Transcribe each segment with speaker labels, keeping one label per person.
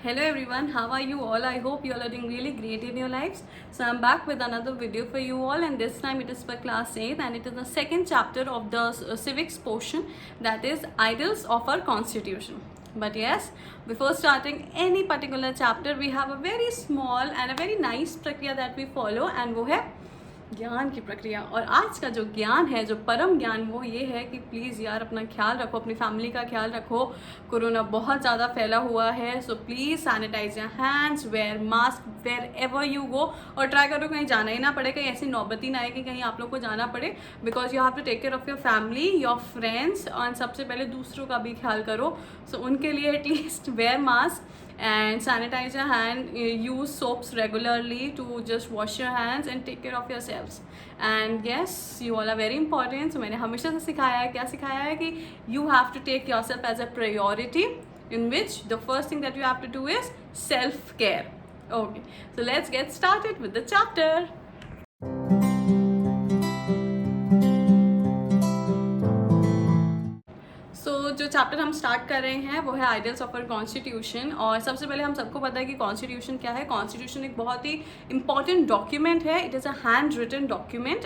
Speaker 1: Hello everyone, how are you all? I hope you all are doing really great in your lives. So I'm back with another video for you all, and this time it is for class 8 and it is the second chapter of the civics portion, that is Ideals of our Constitution. But yes, before starting any particular chapter, we have a very small and a very nice prakriya that we follow, and वो है ज्ञान की प्रक्रिया। और आज का जो ज्ञान है, जो परम ज्ञान, वो ये है कि प्लीज़ यार अपना ख्याल रखो, अपनी फैमिली का ख्याल रखो। कोरोना बहुत ज़्यादा फैला हुआ है, so please sanitize your hands, wear mask wherever you go, और ट्राई करो कहीं जाना ही ना पड़े, कहीं ऐसी नौबत ही ना आए कि कहीं आप लोग को जाना पड़े, because you have to take care of your family, your friends, और सबसे पहले दूसरों का भी ख्याल करो। सो उनके लिए at least wear mask and sanitize your hand, use soaps regularly to just wash your hands and take care of yourselves. And yes, you all are very important. So मैंने हमेशा से सिखाया है, क्या सिखाया है कि you have to take yourself as a priority, in which the first thing that you have to do is self care. Okay, so let's get started with the chapter. जो चैप्टर हम स्टार्ट कर रहे हैं वो है ideals of our constitution. और सबसे पहले हम सबको पता है कि कॉन्स्टिट्यूशन क्या है। कॉन्स्टिट्यूशन एक बहुत ही इंपॉर्टेंट डॉक्यूमेंट है। It is a handwritten document,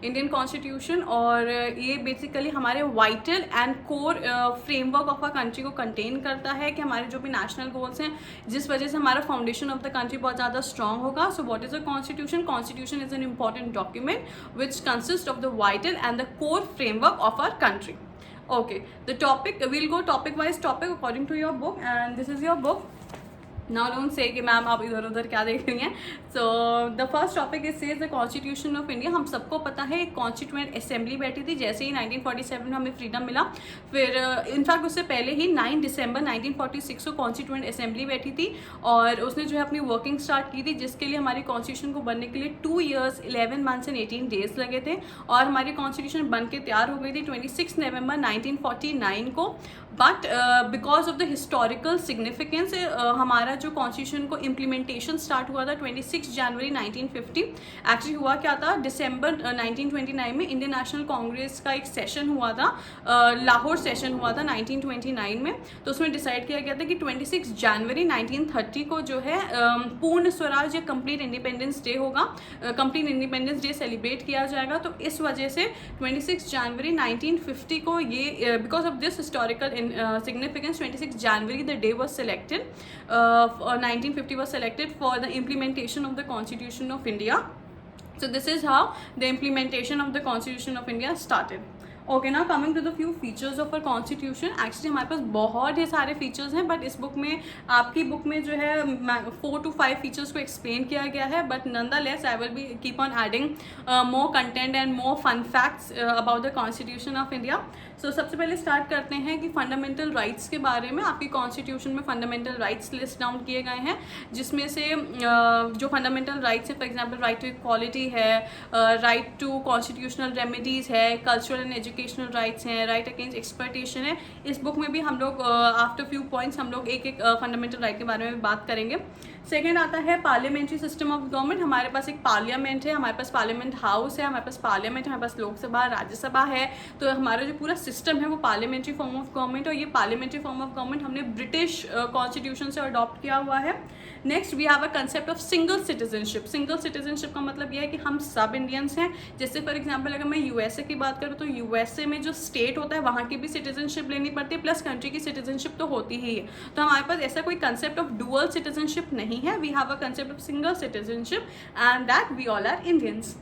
Speaker 1: Indian constitution, और ये बेसिकली हमारे vital and core framework of our country को कंटेन करता है कि हमारे जो भी नेशनल गोल्स हैं, जिस वजह से हमारा फाउंडेशन ऑफ द कंट्री बहुत ज़्यादा स्ट्रॉन्ग होगा। So what is a constitution? Constitution is an important document which consist of the vital and the core framework of our country. Okay, the topic, we'll go topic wise topic according to your book, and this is your book. Now don't say कि ma'am आप इधर उधर क्या देख रही हैं। So the first topic is says the constitution of India. हम सबको पता है एक कॉन्स्टिट्यूएंट असेंबली बैठी थी जैसे ही 1947 में हमें फ्रीडम मिला। फिर इनफैक्ट उससे पहले ही 9 दिसंबर 1946 को कॉन्स्टिट्यूएंट असेंबली बैठी थी, और उसने जो है अपनी वर्किंग स्टार्ट की थी, जिसके लिए हमारी कॉन्स्टिट्यूशन को बनने के लिए 2 years 11 months and 18 days लगे थे, और हमारी कॉन्स्टिट्यूशन बन के तैयार हो गई थी 26 नवंबर 1949 को। But because of the historical significance हमारा जो कॉन्स्टिट्यूशन को इम्प्लीमेंटेशन स्टार्ट हुआ था 26 जनवरी 1950। एक्चुअली हुआ क्या था, दिसंबर 1929 में इंडियन नेशनल कांग्रेस का एक सेशन हुआ था, लाहौर सेशन हुआ था 1929 में। तो उसमें डिसाइड किया गया था कि 26 जनवरी 1930 को जो है पूर्ण स्वराज या कंप्लीट इंडिपेंडेंस डे होगा, कंप्लीट इंडिपेंडेंस डे सेलिब्रेट किया जाएगा। तो इस वजह से 26 जनवरी 1950 को ये because of this historical significance, 26 January the day was selected, 1950 was selected for the implementation of the Constitution of India. So this is how the implementation of the Constitution of India started. Okay, ना coming to the few features of our constitution. Actually हमारे पास बहुत ही सारे features हैं, but इस book में, आपकी book में जो है 4 to 5 फीचर्स को एक्सप्लेन किया गया है, but nonetheless I will be keep on adding more content and more fun facts about the constitution of India. So सबसे पहले स्टार्ट करते हैं कि फंडामेंटल राइट्स के बारे में। आपकी कॉन्स्टिट्यूशन में फंडामेंटल राइट्स लिस्ट डाउन किए गए हैं, जिसमें से जो फंडामेंटल राइट्स है, for example right to equality है, राइट टू कॉन्स्टिट्यूशनल रेमेडीज़ है, कल्चरल एंड एजुकेशनल राइट्स हैं, राइट अगेंस्ट एक्सप्लॉयटेशन है। इस बुक में भी हम लोग आफ्टर फ्यू पॉइंट्स हम लोग एक एक फंडामेंटल राइट के बारे में बात करेंगे। सेकेंड आता है पार्लियामेंट्री सिस्टम ऑफ गवर्नमेंट। हमारे पास एक पार्लियामेंट है, हमारे पास पार्लियामेंट हाउस है, हमारे पास पार्लियामेंट है, हमारे पास लोकसभा, राज्यसभा है। तो हमारा जो पूरा सिस्टम है वो पार्लियामेंट्री फॉर्म ऑफ गवर्नमेंट, और ये पार्लियामेंट्री फॉर्म ऑफ गवर्नमेंट हमने ब्रिटिश कॉन्स्टिट्यूशन से अडॉप्ट किया हुआ है। Next we have a concept of single citizenship. Single citizenship का मतलब यह है कि हम सब इंडियंस हैं। जैसे फॉर एग्जांपल अगर मैं यूएसए की बात करूँ तो यूएसए में जो स्टेट होता है वहाँ की भी सिटीजनशिप लेनी पड़ती है, प्लस कंट्री की सिटीजनशिप तो होती ही है। तो हमारे पास ऐसा कोई कंसेप्ट ऑफ डुअल सिटीजनशिप नहीं है। We have a concept of single citizenship and that we all are Indians.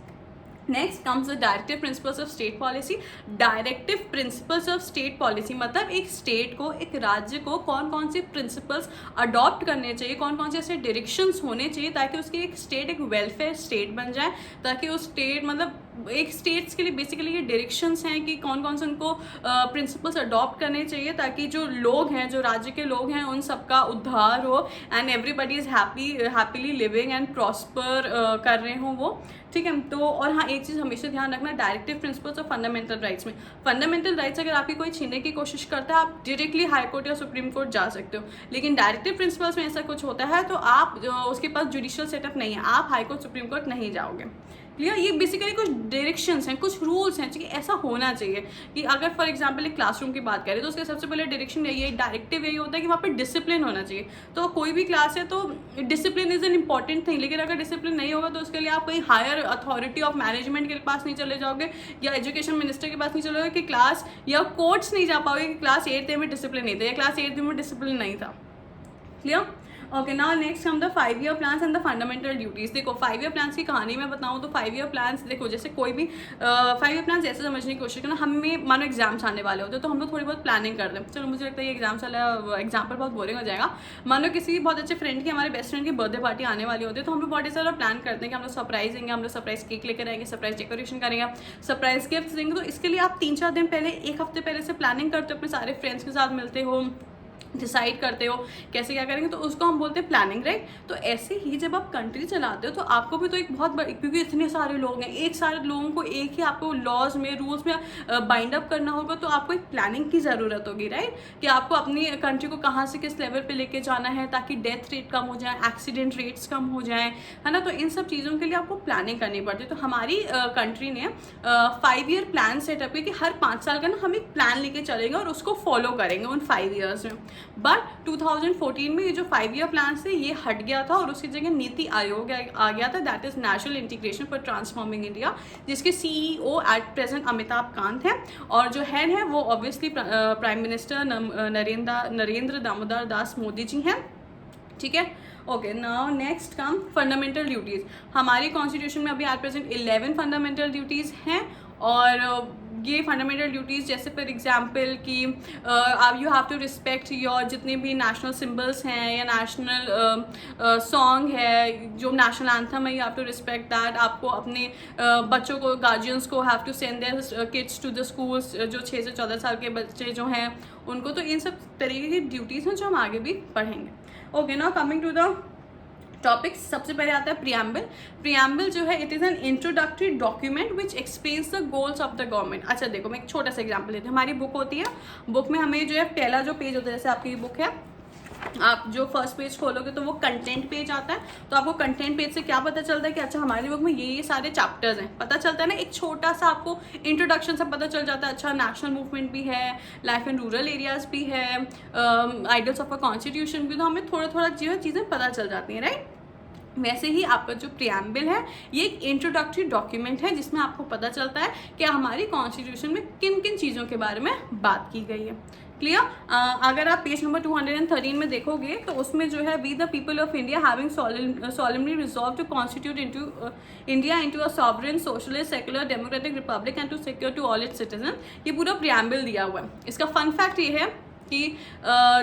Speaker 1: Next comes the directive principles of state policy. Directive principles of state policy मतलब एक स्टेट को, एक राज्य को कौन कौन से प्रिंसिपल्स अडॉप्ट करने चाहिए, कौन कौन से ऐसे डायरेक्शंस होने चाहिए ताकि उसकी एक स्टेट एक वेलफेयर स्टेट बन जाए, ताकि उस स्टेट मतलब एक स्टेट्स के लिए बेसिकली ये डायरेक्शंस हैं कि कौन कौन से उनको प्रिंसिपल्स अडॉप्ट करने चाहिए ताकि जो लोग हैं, जो राज्य के लोग हैं, उन सबका उद्धार हो and everybody is happily living and prosper कर रहे हों वो। ठीक है। तो और हाँ, एक चीज़ हमेशा ध्यान रखना, डायरेक्टिव प्रिंसिपल्स और फंडामेंटल राइट्स में, फंडामेंटल राइट्स अगर आपकी कोई छीनने की कोशिश करता है आप डायरेक्टली हाई कोर्ट या सुप्रीम कोर्ट जा सकते हो, लेकिन डायरेक्टिव प्रिंसिपल्स में ऐसा कुछ होता है तो आप उसके पास जुडिशियल सेटअप नहीं है, आप हाई कोर्ट सुप्रीम कोर्ट नहीं जाओगे। क्लियर। ये बेसिकली कुछ डायरेक्शंस हैं, कुछ रूल्स हैं कि ऐसा होना चाहिए। कि अगर फॉर एग्जांपल एक क्लासरूम की बात करें तो उसके सबसे पहले डायरेक्शन यही है, डायरेक्टिव यही होता है कि वहाँ पे डिसिप्लिन होना चाहिए। तो कोई भी क्लास है तो discipline is an important thing, लेकिन अगर डिसिप्लिन नहीं होगा तो उसके लिए आप कहीं हायर अथॉरिटी ऑफ मैनेजमेंट के पास नहीं चले जाओगे या एजुकेशन मिनिस्टर के पास नहीं चले जाओगे कि क्लास, या कोर्ट्स नहीं जा पाओगे कि क्लास 8th में डिसिप्लिन नहीं था या क्लास 8th में डिसिप्लिन नहीं था। क्लियर। ओके, नाउ नेक्स्ट हम the 5 year plans and the fundamental duties. देखो 5 ईयर प्लान्स की कहानी मैं बताऊँ तो 5 ईयर प्लान्स, देखो जैसे कोई भी 5 ईयर प्लान्स ऐसे समझने की कोशिश करना, हमें मानो एग्जाम्स आने वाले होते हैं तो हम लोग थोड़ी बहुत प्लानिंग कर दें। चलो मुझे लगता है ये एग्जाम्पल बहुत बोरिंग हो जाएगा। मानो किसी बहुत अच्छे फ्रेंड की, हमारे बेस्ट फ्रेंड की बर्थडे पार्टी आने वाली होती है तो हम लोग बहुत सारा प्लान करते हैं कि हम लोग सरप्राइज देंगे, हम लोग सरप्राइज केक लेकर आएंगे, सरप्राइज डेकोरेशन करेंगे, सरप्राइज गिफ्ट देंगे। तो इसके लिए आप 3-4 दिन पहले, 1 हफ्ते पहले से प्लानिंग करते हो, अपने सारे फ्रेंड्स के साथ मिलते हो, डिसाइड करते हो कैसे क्या करेंगे, तो उसको हम बोलते हैं प्लानिंग, राइट। तो ऐसे ही जब आप कंट्री चलाते हो तो आपको भी तो एक बहुत बड़ी, क्योंकि इतने सारे लोग हैं, एक सारे लोगों को एक ही आपको लॉज में, रूल्स में बाइंड अप करना होगा, तो आपको एक प्लानिंग की ज़रूरत होगी, राइट। कि आपको अपनी कंट्री को कहाँ से किस लेवल पे लेके जाना है ताकि डेथ रेट कम हो जाए, एक्सीडेंट रेट्स कम हो जाए, है ना। तो इन सब चीज़ों के लिए आपको प्लानिंग करनी पड़ती है। तो हमारी कंट्री ने 5 ईयर प्लान सेटअप किया कि हर 5 साल का ना हम एक प्लान लेके चलेंगे और उसको फॉलो करेंगे उन 5 ईयर्स में। बट 2014 में ये जो 5 ईयर प्लान थे ये हट गया था और उसकी जगह नीति आयोग आ गया था, that is national integration for transforming India, जिसके CEO at present Amitabh Kant हैं और जो हेड है वो obviously prime minister Narendra Damodar Das Modi ji हैं, ठीक है। Okay, now next come fundamental duties. हमारी कॉन्स्टिट्यूशन में अभी एट प्रेजेंट 11 फंडामेंटल ड्यूटीज़ हैं और ये फंडामेंटल ड्यूटीज़ जैसे फॉर एग्जांपल कि you have to respect your जितने भी नेशनल सिंबल्स हैं या नेशनल सॉन्ग है, जो नेशनल एंथम है, you have to respect that. आपको अपने बच्चों को, गार्जियंस को have to send their kids to the schools, जो 6 से 14 साल के बच्चे जो हैं उनको। तो इन सब तरीके की ड्यूटीज़ हैं जो हम आगे भी पढ़ेंगे। Okay, now coming to the topics. सबसे पहले आता है प्रियम्बल। प्रियम्बल जो है it is an introductory document which explains the goals of the government. अच्छा देखो, मैं एक छोटा सा एग्जांपल देती हूँ। हमारी बुक होती है, बुक में हमें जो है पहला जो पेज होता है, जैसे आपकी बुक है, आप जो फर्स्ट पेज खोलोगे तो वो कंटेंट पेज आता है। तो आपको कंटेंट पेज से क्या पता चलता है कि अच्छा हमारी बुक में ये सारे चैप्टर्स हैं, पता चलता है ना। एक छोटा सा आपको इंट्रोडक्शन से पता चल जाता है, अच्छा नेशनल मूवमेंट भी है, लाइफ इन रूरल एरियाज भी है, आइडियल्स ऑफ अ कॉन्स्टिट्यूशन भी, तो हमें थोड़ा थोड़ा चीज़ें पता चल जाती हैं, राइट। वैसे ही आपका जो प्रियम्बल है ये एक इंट्रोडक्टरी डॉक्यूमेंट है जिसमें आपको पता चलता है कि हमारी कॉन्स्टिट्यूशन में किन किन चीज़ों के बारे में बात की गई है। क्लियर। अगर आप पेज नंबर 213 में देखोगे तो उसमें जो है, we the people of India having solemnly resolved to constitute into India into a sovereign socialist secular democratic republic and to secure to all its citizens, ये पूरा प्रियम्बल दिया हुआ है। इसका फन फैक्ट ये है कि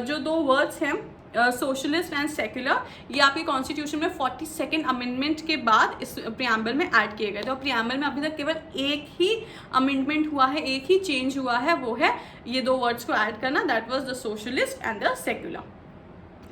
Speaker 1: जो 2 वर्ड्स हैं सोशलिस्ट एंड सेक्युलर, ये आपकी कॉन्स्टिट्यूशन में 42nd अमेंडमेंट के बाद इस प्रियम्बल में ऐड किए गए थे। और प्रियम्बल में अभी तक केवल एक ही अमेंडमेंट हुआ है, एक ही चेंज हुआ है, वो है ये 2 वर्ड्स को ऐड करना, that was the socialist and the secular.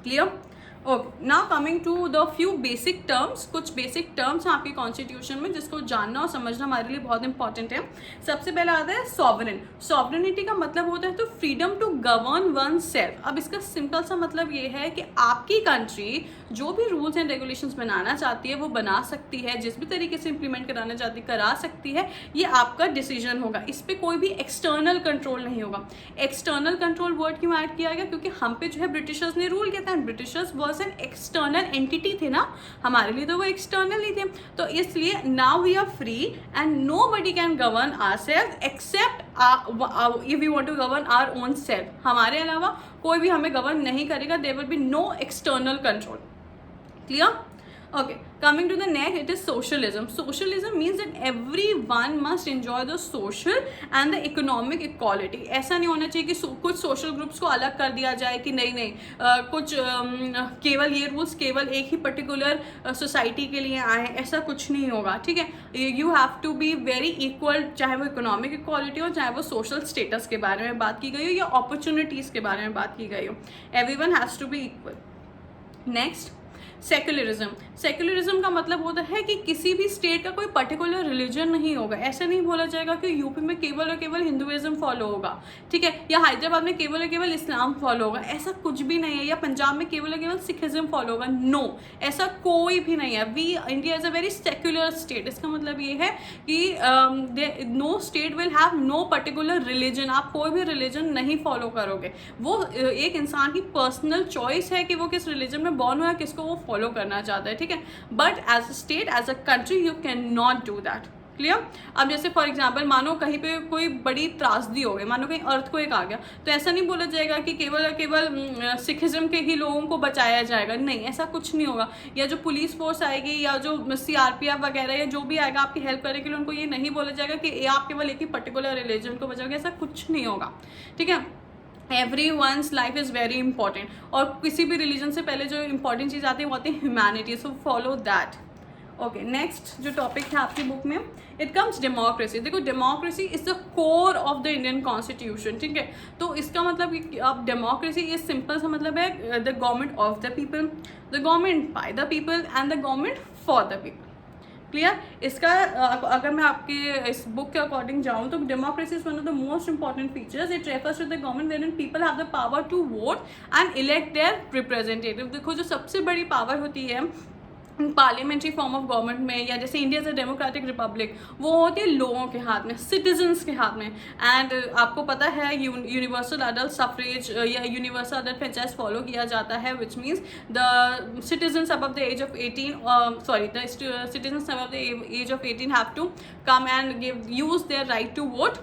Speaker 1: Clear. Okay, now coming to the few basic terms. कुछ बेसिक टर्म्स हैं आपकी कॉन्स्टिट्यूशन में जिसको जानना और समझना हमारे लिए बहुत इंपॉर्टेंट है। सबसे पहला आता है सॉवरेन। सॉवरेनिटी का मतलब होता है तो freedom to govern oneself. अब इसका सिंपल सा मतलब ये है कि आपकी कंट्री जो भी रूल्स एंड रेगुलेशंस बनाना चाहती है वो बना सकती है, जिस भी तरीके से इंप्लीमेंट कराना चाहती है करा सकती है, ये आपका डिसीजन होगा। इस पर कोई भी एक्सटर्नल कंट्रोल नहीं होगा। एक्सटर्नल कंट्रोल वर्ड क्यों ऐड किया गया? क्योंकि हम पे जो है ब्रिटिशर्स ने रूल किया था, Britishers was an external entity थे ना, हमारे लिए तो वो एक्सटर्नल ही थे। तो इसलिए now we are free and nobody can govern ourself except if we want to govern our own self. हमारे अलावा कोई भी हमें गवर्न नहीं करेगा, there will be no external control. Clear. Okay, coming to the next, it is socialism. Socialism means that everyone must enjoy the social and the economic equality. ऐसा नहीं होना चाहिए कि कुछ social groups को अलग कर दिया जाए कि नहीं कुछ केवल ये rules केवल एक ही particular society के लिए आए, ऐसा कुछ नहीं होगा, ठीक है। You have to be very equal, चाहे वो economic equality हो, चाहे वो social status के बारे में बात की गई हो या opportunities के बारे में बात की गई हो। Everyone has to be equal. Next, secularism का मतलब होता है कि किसी भी स्टेट का कोई पर्टिकुलर रिलीजन नहीं होगा। ऐसा नहीं बोला जाएगा कि यूपी में केवल और केवल हिंदुइज्म फॉलो होगा, ठीक है, या हैदराबाद में केवल और केवल इस्लाम फॉलो होगा, ऐसा कुछ भी नहीं है, या पंजाब में केवल और केवल सिखिज्म फॉलो होगा। नो, ऐसा कोई भी नहीं है। We India is a very secular state. इसका मतलब ये है कि no state will have no particular religion. आप कोई भी रिलीजन नहीं फॉलो करोगे, वो एक इंसान की पर्सनल चॉइस है कि वो किस रिलीजन में बॉर्न हुआ है, किसको वो फॉलो करना चाहता है, ठीक है। But as a state, as a country, you cannot do that. Clear? अब जैसे फॉर एग्जाम्पल मानो कहीं पे कोई बड़ी त्रासदी हो गई, मानो कहीं अर्थक्वेक आ गया, तो ऐसा नहीं बोला जाएगा कि केवल और केवल सिखिज्म के ही लोगों को बचाया जाएगा। नहीं, ऐसा कुछ नहीं होगा। या जो पुलिस फोर्स आएगी या जो CRPF वगैरह या जो भी आएगा आपकी हेल्प करने के लिए, उनको ये नहीं बोला जाएगा कि आप केवल एक ही पर्टिकुलर रिलीजन को बचाओगे, ऐसा कुछ नहीं होगा, ठीक है। Everyone's life is very important, और किसी भी रिलीजन से पहले जो इंपॉर्टेंट चीज़ आती है वो आती है humanity, so follow that. Okay, next जो टॉपिक है आपकी बुक में, इट कम्स डेमोक्रेसी। देखो, democracy is the core of the Indian constitution, ठीक है। तो इसका मतलब अब डेमोक्रेसी इज सिंपल सा मतलब है the government of the people, the government by the people and the government for the people. Clear? इसका अगर मैं आपके इस बुक के अकॉर्डिंग जाऊँ तो democracy is one of the most important features. It refers to the government wherein people have the power to vote and elect their representative. देखो, जो सबसे बड़ी पावर होती है पार्लियामेंट्री फॉर्म ऑफ गवर्नमेंट में, या जैसे India is a democratic Republic, वो होती है लोगों के हाथ में, सिटीजन्स के हाथ में। एंड आपको पता है यूनिवर्सल अडल्ट सफरेज या यूनिवर्सल अडल्ट फ्रेंचाइज फॉलो किया जाता है, which means the citizens above the age of 18 sorry the citizens above the age of 18 have to come and use their right to vote.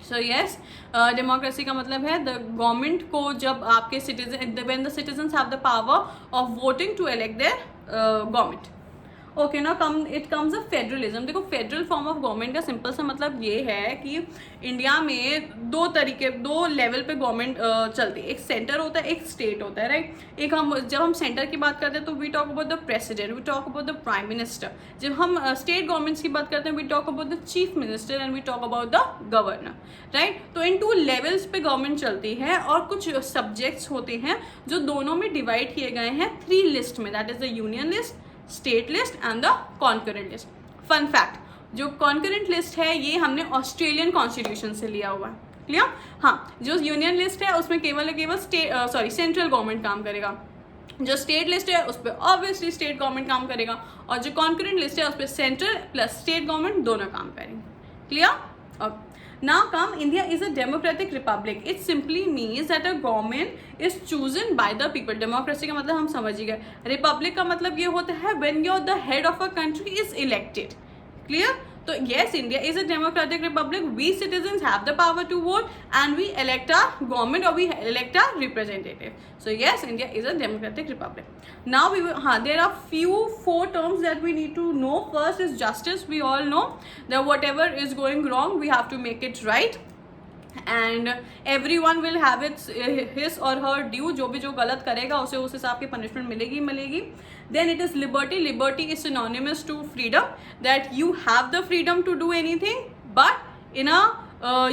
Speaker 1: So yes, democracy का मतलब है the government को जब आपके citizen, when the citizens have the power of voting to elect their government. Okay ना, it comes a federalism. देखो, federal form of government का simple सा मतलब ये है कि इंडिया में दो लेवल पे गवर्नमेंट चलती है। एक सेंटर होता है, एक स्टेट होता है, राइट। जब हम सेंटर की बात करते हैं तो we talk about the president, we talk about the prime minister. जब हम स्टेट गवर्नमेंट्स की बात करते हैं, we talk about the chief minister and we talk about the governor, right. तो इन 2 लेवल्स पे गवर्नमेंट चलती है, और कुछ सब्जेक्ट्स होते हैं जो दोनों में डिवाइड किए गए हैं 3 लिस्ट में, that is the union list, state list and the concurrent list. Fun fact, जो कॉन्करेंट लिस्ट है ये हमने ऑस्ट्रेलियन कॉन्स्टिट्यूशन से लिया हुआ है। क्लियर? हाँ, जो यूनियन लिस्ट है उसमें केवल सेंट्रल गवर्नमेंट काम करेगा। जो स्टेट लिस्ट है उस पर ऑब्वियसली स्टेट गवर्नमेंट काम करेगा, और जो कॉन्करेंट लिस्ट है उस पर सेंट्रल प्लस स्टेट गवर्नमेंट दोनों काम करेंगे। Clear? Now come, India is a democratic republic. It simply means that a government is chosen by the people. Democracy का मतलब हम समझ ही गए। Republic का मतलब ये होता है when you're the head of a country is elected. Clear? So yes, India is a democratic republic. We citizens have the power to vote and we elect our government or we elect our representative. So yes, India is a democratic republic. Now there are 4 terms that we need to know. First is justice. We all know that whatever is going wrong, we have to make it right. And every one will have it's his और हर due. जो गलत करेगा उसे उस हिसाब की punishment मिलेगी। Then it is liberty. Liberty is synonymous to freedom, that you have the freedom to do anything but in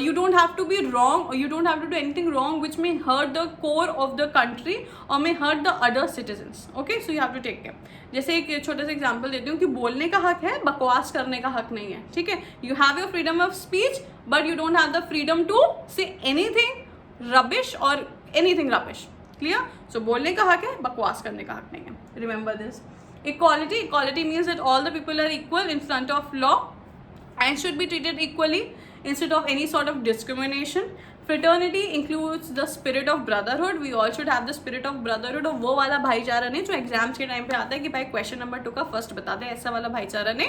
Speaker 1: you don't have to be wrong, or you don't have to do anything wrong which may hurt the core of the country or may hurt the other citizens. Okay, so you have to take care. जैसे एक छोटा सा example देती हूँ कि बोलने का हक है, बकवास करने का हक नहीं है, ठीक है। You have your freedom of speech but you don't have the freedom to say anything rubbish or anything rubbish. Clear? So बोलने का हक है, बकवास करने का हक नहीं है. Remember this. Equality. Equality means that all the people are equal in front of law and should be treated equally instead of any sort of discrimination. Fraternity includes the spirit of brotherhood. We all should have the spirit of brotherhood. और वो वाला भाईचारा नहीं जो exams के time पे आता है कि भाई क्वेश्चन नंबर 2 का फर्स्ट बता दे, ऐसा वाला भाईचारा नहीं,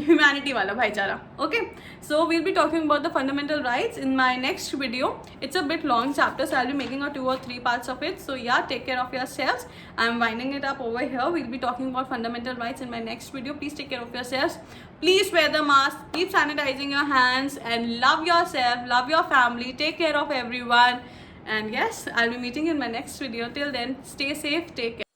Speaker 1: ह्यूमैनिटी वाला भाईचारा. Okay, so we'll be talking about the fundamental rights in my next video. It's a bit long chapter, so I'll be making 2 or 3 parts of it. So yeah, take care of yourselves. I'm winding it up over here. We'll be talking about fundamental rights in my next video. Please take care of yourselves. Please wear the mask, keep sanitizing your hands, and love yourself, love your family, take care of everyone. And yes, I'll be meeting in my next video. Till then, stay safe, take care.